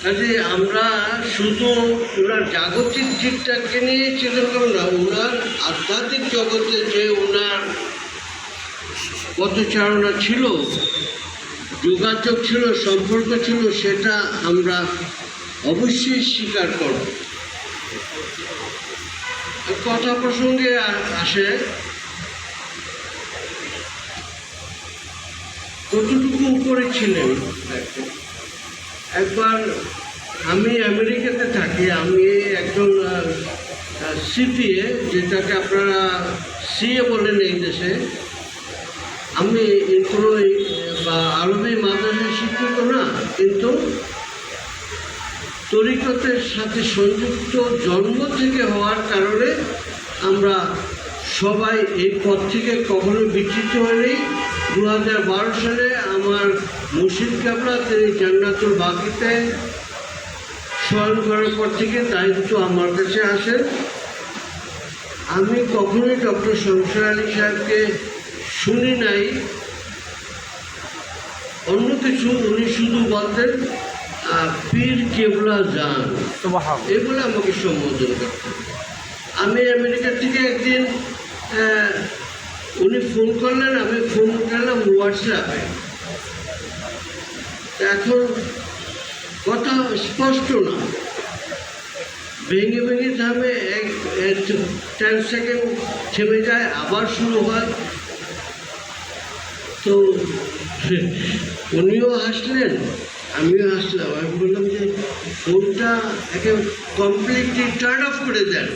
কাজে আমরা শুধু ওনার জাগতিক দিকটাকে নিয়ে চিন্তা করব না, ওনার আধ্যাত্মিক জগতে যে ওনার পথচারণা ছিল, যোগাযোগ ছিল, সম্পর্ক ছিল, সেটা আমরা অবশ্যই স্বীকার করব। কথা প্রসঙ্গে আসে, কতটুকু উপরে ছিলেন। একবার আমি আমেরিকাতে থাকি, আমি একজন সিপিএ, যেটাকে আপনারা সিএ বলেন এই দেশে। আমি কোনো বা আরবি মাদ্রাসায় শিক্ষিত না, কিন্তু তরিকতের সাথে সংযুক্ত জন্ম থেকে হওয়ার কারণে আমরা সবাই এই পথ থেকে কখনো বিচ্যুত হয়নি। 2012 সালে আমার মুর্শিদ কেবলা তিনি জান্নাতুল বাকিতে শয়ন করার পর থেকে দায়িত্ব আমার কাছে আসেন। আমি কখনোই ডক্টর শমশের আলী সাহেবকে শুনি নাই অন্য কিছু। উনি শুধু বলতেন পীর কেবলা যান, এগুলো আমাকে সম্বোধন করতেন। আমি আমেরিকা থেকে একদিন উনি ফোন করলেন, আমি ফোন উঠালাম হোয়াটসঅ্যাপে। এখন কথা স্পষ্ট না, ভেঙে ভেঙে থামে, 10 সেকেন্ড থেমে যায়, আবার শুরু হয়। তো উনিও হাসলেন, আমিও হাসলাম। আমি বললাম যে ফোনটা একে কমপ্লিটলি টার্ন অফ করে দেন,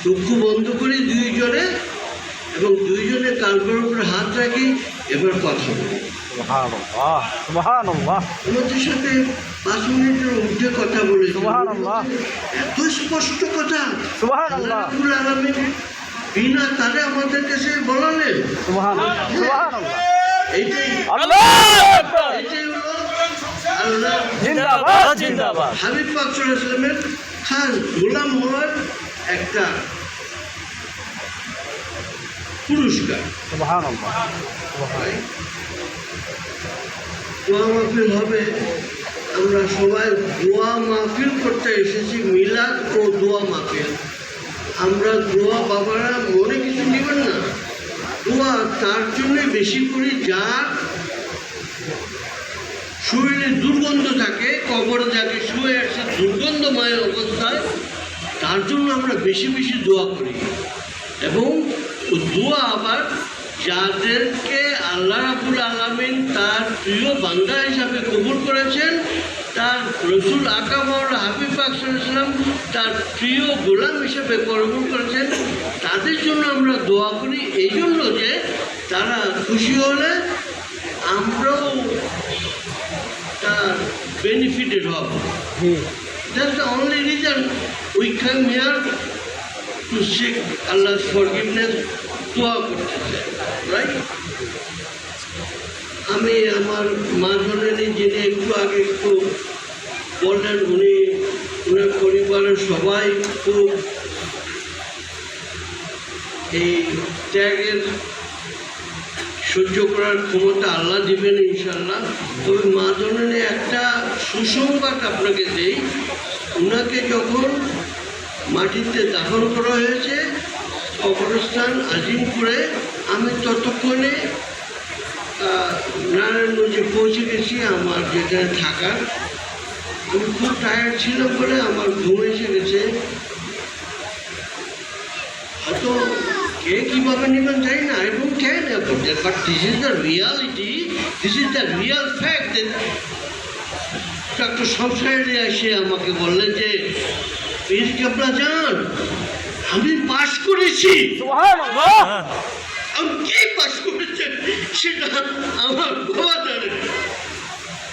চক্ষু বন্ধ করি দুইজনে, এবং দুইজনে কালপের উপরে হাত রাখি, এবার কথা বলি। আমাদের সাথে 5 মিনিটের মধ্যে কথা বলে, এত স্পষ্ট কথা বিনা তারে আমাদের কাছে বলালেন। এইটাই হলো হাবিব পাক সাল্লাল্লাহু আলাইহি ওয়াসাল্লামের খাস গোলাম হওয়ার একটা পুরস্কার। দোয়া মাহফিল হবে, আমরা সবাই দোয়া মাহফিল করতে এসেছি, মিলাদ ও দোয়া মাহফিল। আমরা দোয়া বাবারা মনে কিছু নেবেন না, দোয়া তার জন্যই বেশি করি যার শরীরে দুর্গন্ধ থাকে, কবর যাকে শুয়ে আসে দুর্গন্ধময় অবস্থায়, তার জন্য আমরা বেশি বেশি দোয়া করি। এবং দোয়া আবার যাদেরকে আল্লাহ রাব্বুল আলামিন তার প্রিয় বান্দা হিসাবে কবুল করেছেন, তার রসুল আকা মাওলা হাবিব পাক সাল্লাল্লাহু আলাইহি ওয়াসাল্লাম তার প্রিয় গোলাম হিসেবে কবুল করেছেন, তাদের জন্য আমরা দোয়া করি। এই জন্য যে তারা খুশি হলে আমরাও তার বেনিফিটেড হব। That's the only reason we come here to seek Allah's forgiveness, দোয়া করতে চাই, রাইট? আমি আমার মা জননী যিনি একটু আগে একটু বললেন, উনার পরিবারের সবাই খুব এই ত্যাগের সহ্য করার ক্ষমতা আল্লাহ দিবেন ইনশাল্লাহ। তবে মা জননী একটা সুসংবাদ আপনাকে দেই, ওনাকে যখন মাটিতে দাফন করা হয়েছে কবরস্থান আজিমপুরে, আমি ততক্ষণে নারায়ণগঞ্জে পৌঁছে গেছি আমার যেখানে থাকার। আমি খুব টায়ার্ড ছিল বলে আমার ঘুম এসে গেছে। হয়তো কে কীভাবে নেবেন জানি না, এবং can about that, but this is the reality, this is the Real fact. Doctor Shamsher এসে আমাকে বললেন যে পীর কেবলা যান, আমি পাশ করেছি। আমি কি পাশ করেছেন সেটা আমার বাবা জানেন।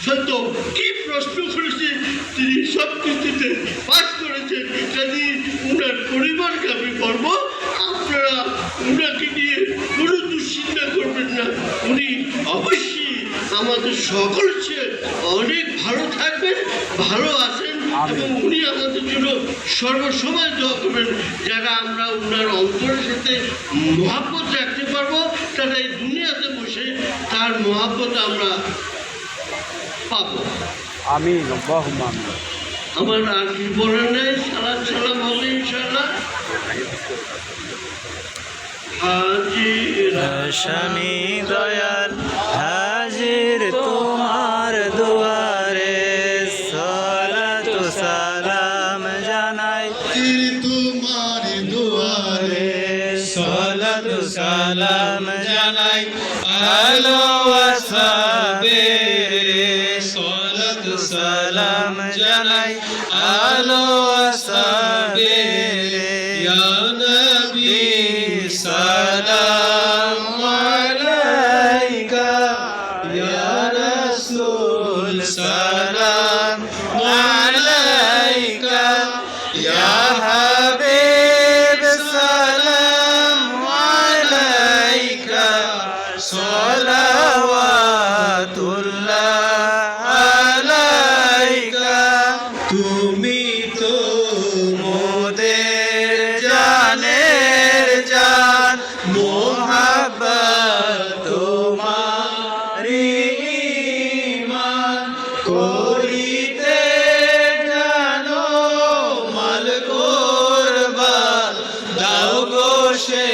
সত্য কি প্রশ্ন করেছে, তিনি সব কিছুতে পাশ করেছেন। কাজে উনার পরিবারকে আমি বলবো, আপনারা উনাকে নিয়ে কোনো দুশ্চিন্তা করবেন না। উনি অবশ্যই আমাদের সকল চেয়ে অনেক ভালো থাকবেন, ভালো আছেন, এবং উনি আমাদের জন্য সর্বসময় দোয়া করবেন। যারা আমরা উনার অন্তরের সাথে মহাব্বত রাখতে পারবো, তারা এই দুনিয়াতে বসে তার মহাব্বত আমরা পাবো। আমিন আল্লাহুম্মা আমিন। আমার আর কি বলার নেই, সালাম সালাম হবে ইনশাআল্লাহ। হাজির স্বামী দয়াল হাজির তোমার দুয়ারে, সালাতু সালাম জানাই তোমার দুয়ারে, সালাতু সালাম জানাই আলো আসহাবে, সালাতু সালাম জানাই আলো আসহাবে, ইয়া নবী সালাম আলাইকা, ইয়া রাসূল সালাম আলাইকা।